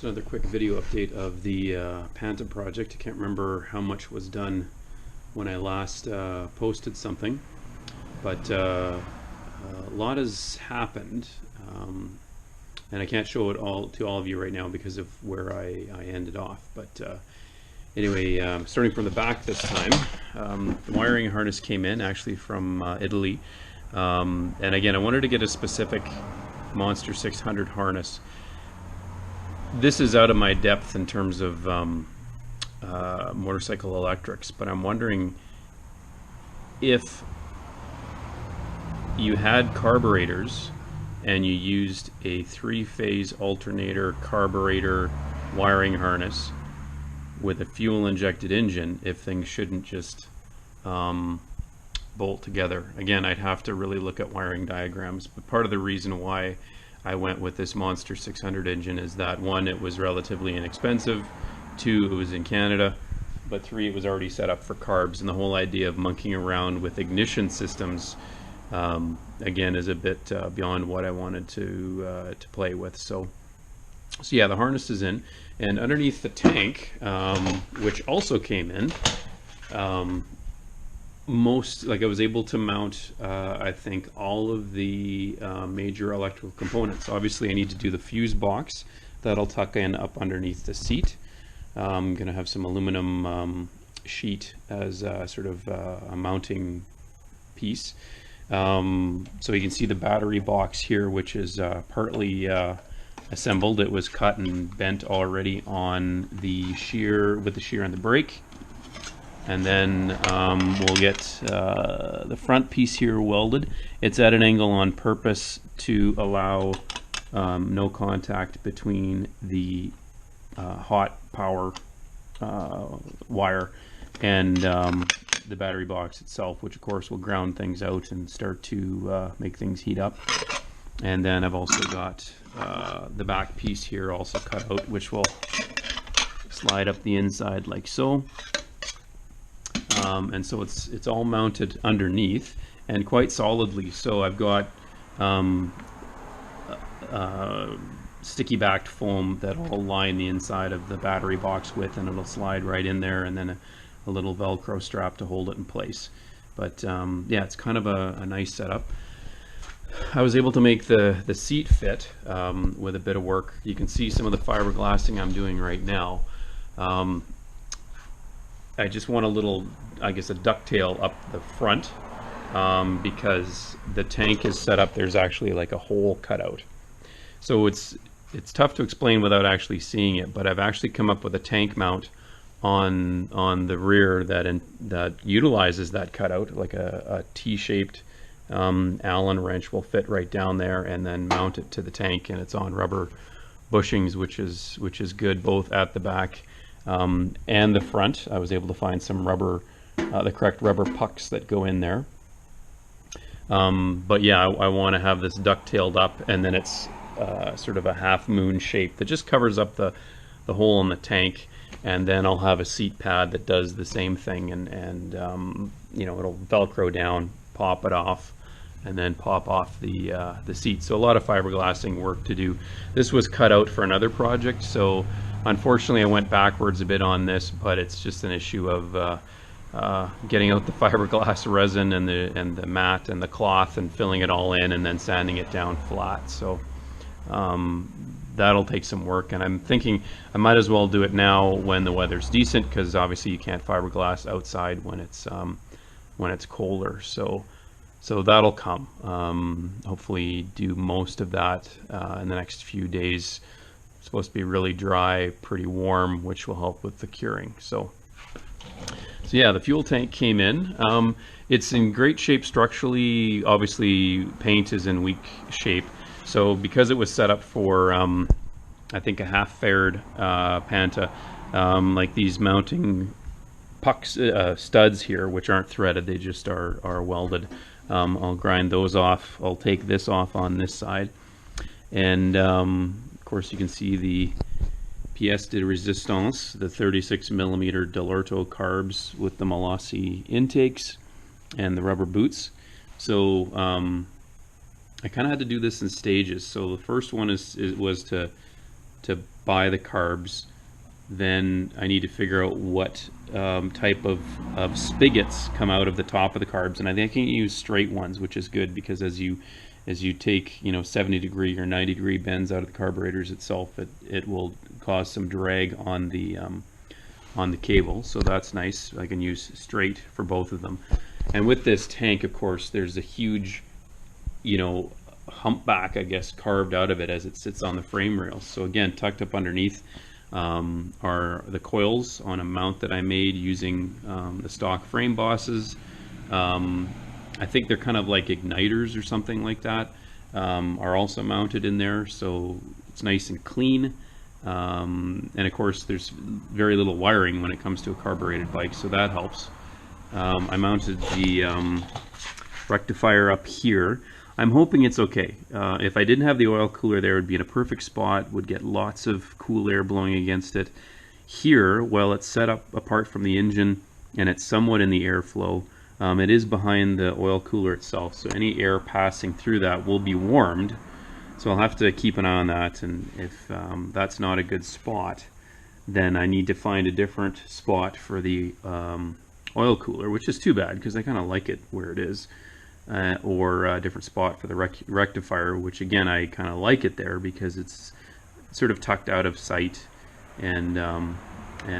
Just another quick video update of the Pantah project. I can't remember how much was done when I last posted something, but a lot has happened, and I can't show it all to all of you right now because of where I ended off. But anyway, starting from the back this time, the wiring harness came in actually from Italy, and again I wanted to get a specific Monster 600 harness. This is out of my depth in terms of motorcycle electrics, but I'm wondering if you had carburetors and you used a three-phase alternator carburetor wiring harness with a fuel-injected engine, if things shouldn't just bolt together. Again, I'd have to really look at wiring diagrams, but part of the reason why I went with this Monster 600 engine is that, one, it was relatively inexpensive, two, it was in Canada, but three, it was already set up for carbs, and the whole idea of monkeying around with ignition systems again is a bit beyond what I wanted to play with. So yeah, the harness is in, and underneath the tank, which also came in, I was able to mount I think all of the major electrical components. Obviously I need to do the fuse box that'll tuck in up underneath the seat. I'm gonna have some aluminum sheet as sort of a mounting piece. So you can see the battery box here, which is partly assembled. It was cut and bent already on the shear, with the shear and the brake. And then we'll get the front piece here welded. It's at an angle on purpose to allow no contact between the hot power wire and the battery box itself, which of course will ground things out and start to make things heat up. And then I've also got the back piece here also cut out, which will slide up the inside like so. And so it's all mounted underneath and quite solidly. So I've got sticky backed foam that will line the inside of the battery box with, and it'll slide right in there, and then a little Velcro strap to hold it in place. But yeah, it's kind of a nice setup. I was able to make the seat fit with a bit of work. You can see some of the fiberglassing I'm doing right now. I just want a little, I guess, a ducktail up the front because the tank is set up. There's actually like a hole cut out, so it's tough to explain without actually seeing it. But I've actually come up with a tank mount on the rear that utilizes that cutout, like a T-shaped Allen wrench will fit right down there and then mount it to the tank, and it's on rubber bushings, which is good both at the back and the front. I was able to find some rubber, the correct rubber pucks that go in there. But yeah, I want to have this ducktailed up, and then it's sort of a half moon shape that just covers up the hole in the tank, and then I'll have a seat pad that does the same thing, and you know, it'll Velcro down, pop it off, and then pop off the seat. So a lot of fiberglassing work to do. This was cut out for another project, so unfortunately I went backwards a bit on this, but it's just an issue of getting out the fiberglass resin and the mat and the cloth and filling it all in and then sanding it down flat. So that'll take some work, and I'm thinking I might as well do it now when the weather's decent, because obviously you can't fiberglass outside when it's colder. So that'll come. Hopefully do most of that in the next few days. It's supposed to be really dry, pretty warm, which will help with the curing. So yeah, the fuel tank came in. It's in great shape structurally. Obviously paint is in weak shape. So because it was set up for I think a half-faired Pantah, like these mounting pucks, studs here, which aren't threaded, they just are welded. I'll grind those off. I'll take this off on this side, and of course you can see the pièce de résistance, the 36mm Delorto carbs with the Molossi intakes and the rubber boots. So I kind of had to do this in stages. So the first one was to to buy the carbs, then I need to figure out what type of spigots come out of the top of the carbs, and I think I can use straight ones, which is good, because as you take 70-degree or 90-degree bends out of the carburetors itself, it will cause some drag on the cable. So that's nice. I can use straight for both of them. And with this tank, of course, there's a huge humpback, I guess, carved out of it as it sits on the frame rails. So again, tucked up underneath are the coils on a mount that I made using the stock frame bosses. I think they're kind of like igniters or something like that, are also mounted in there, so it's nice and clean. And of course there's very little wiring when it comes to a carbureted bike, so that helps. I mounted the rectifier up here. I'm hoping it's okay. If I didn't have the oil cooler there, it would be in a perfect spot, would get lots of cool air blowing against it. Here, while it's set up apart from the engine and it's somewhat in the airflow, it is behind the oil cooler itself, so any air passing through that will be warmed. So I'll have to keep an eye on that, and if that's not a good spot, then I need to find a different spot for the oil cooler, which is too bad because I kind of like it where it is, or a different spot for the rectifier, which again I kind of like it there because it's sort of tucked out of sight and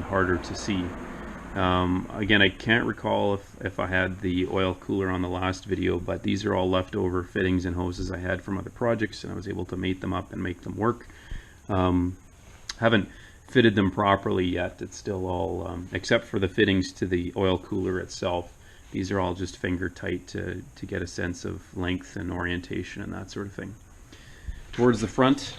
harder to see. Again, I can't recall if I had the oil cooler on the last video, but these are all leftover fittings and hoses I had from other projects, and I was able to mate them up and make them work. Haven't fitted them properly yet. It's still all, except for the fittings to the oil cooler itself, these are all just finger tight to get a sense of length and orientation and that sort of thing. Towards the front,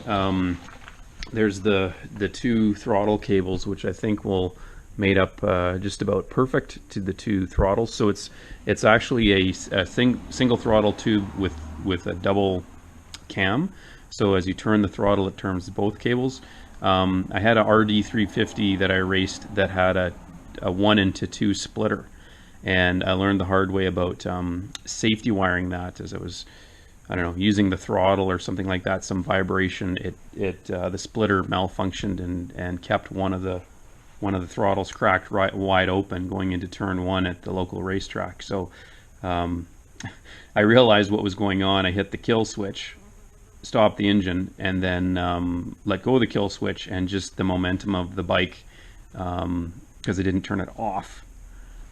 there's the two throttle cables, which I think will made up just about perfect to the two throttles. So it's actually a single throttle tube with a double cam. So as you turn the throttle, it turns both cables. I had a RD350 that I raced that had a 1-to-2 splitter, and I learned the hard way about safety wiring that as I was, I don't know, using the throttle or something like that, some vibration. The splitter malfunctioned and kept one of the throttles cracked right wide open going into turn 1 at the local racetrack. So I realized what was going on. I hit the kill switch, stopped the engine, and then let go of the kill switch, and just the momentum of the bike, because I didn't turn it off,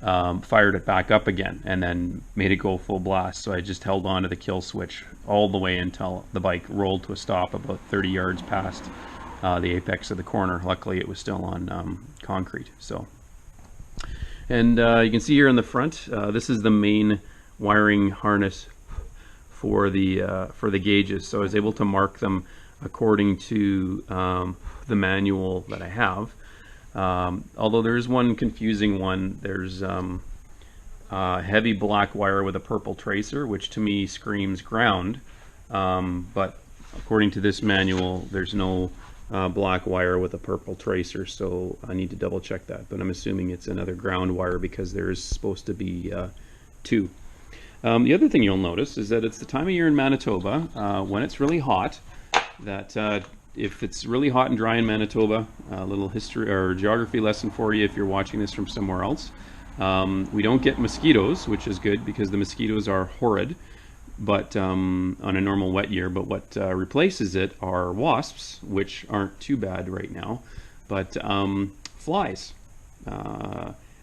fired it back up again and then made it go full blast. So I just held on to the kill switch all the way until the bike rolled to a stop about 30 yards past the apex of the corner. Luckily it was still on concrete. So, and you can see here in the front, this is the main wiring harness for the gauges. So I was able to mark them according to the manual that I have. Although there is one confusing one. There's heavy black wire with a purple tracer, which to me screams ground, but according to this manual there's no black wire with a purple tracer, so I need to double check that, but I'm assuming it's another ground wire because there is supposed to be two. The other thing you'll notice is that it's the time of year in Manitoba when it's really hot, that if it's really hot and dry in Manitoba, a little history or geography lesson for you if you're watching this from somewhere else, we don't get mosquitoes, which is good because the mosquitoes are horrid, but on a normal wet year. But what replaces it are wasps, which aren't too bad right now, but flies.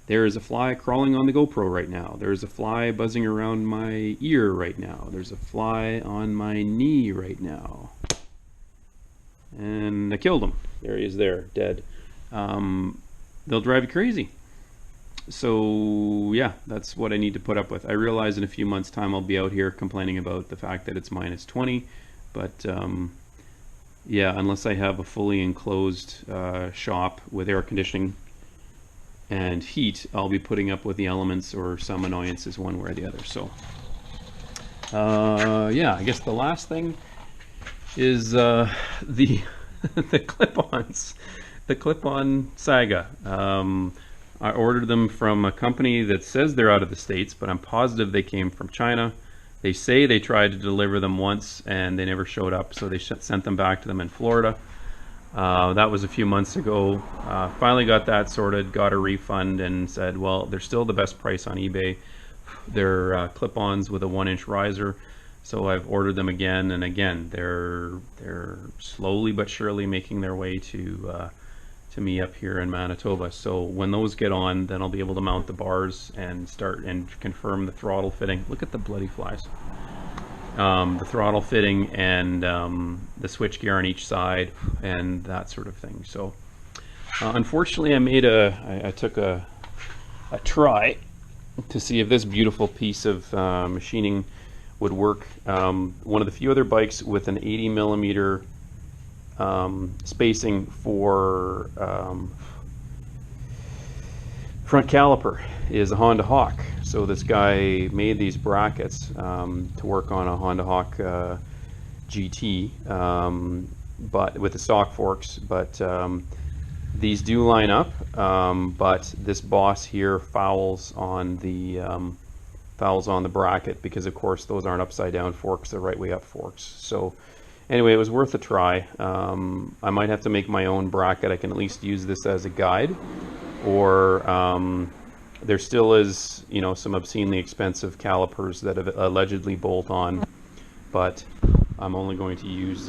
There is a fly crawling on the GoPro right now. There's a fly buzzing around my ear right now. There's a fly on my knee right now. And I killed him. There he is there, dead. They'll drive you crazy. So yeah, that's what I need to put up with. I realize in a few months' time I'll be out here complaining about the fact that it's minus 20, but yeah, unless I have a fully enclosed shop with air conditioning and heat, I'll be putting up with the elements or some annoyances one way or the other. So yeah, I guess the last thing is the the clip-ons, the clip-on Saga. I ordered them from a company that says they're out of the States, but I'm positive they came from China. They say they tried to deliver them once and they never showed up, so they sent them back to them in Florida. That was a few months ago. Finally got that sorted, got a refund, and said, well, they're still the best price on eBay. They're clip-ons with a 1-inch riser, so I've ordered them again and again. They're slowly but surely making their way to me up here in Manitoba. So when those get on, then I'll be able to mount the bars and start and confirm the throttle fitting. Look at the bloody flies. The throttle fitting and the switch gear on each side and that sort of thing. So unfortunately I took a try to see if this beautiful piece of machining would work. One of the few other bikes with an 80 millimeter spacing for front caliper is a Honda Hawk. So this guy made these brackets to work on a Honda Hawk GT, but with the stock forks. But these do line up, but this boss here fouls on the bracket because, of course, those aren't upside down forks; they're right way up forks. So anyway, it was worth a try. I might have to make my own bracket. I can at least use this as a guide, or there still is, you know, some obscenely expensive calipers that have allegedly bolt on, but I'm only going to use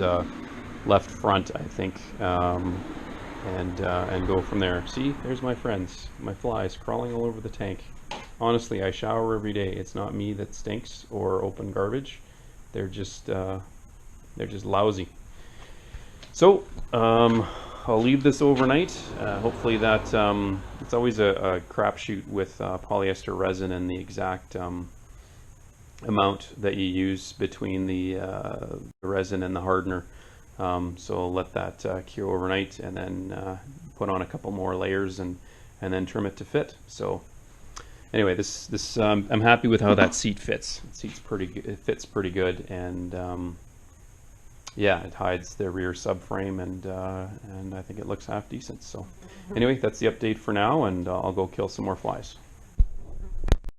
left front, I think, and go from there. See, there's my friends, my flies crawling all over the tank. Honestly, I shower every day. It's not me that stinks or open garbage. They're just lousy. So I'll leave this overnight. Hopefully that it's always a crapshoot with polyester resin and the exact amount that you use between the resin and the hardener. So I'll let that cure overnight and then put on a couple more layers and then trim it to fit. So anyway, this I'm happy with how that seat fits. It fits pretty good, and yeah, it hides the rear subframe, and I think it looks half decent. So anyway, that's the update for now, and I'll go kill some more flies.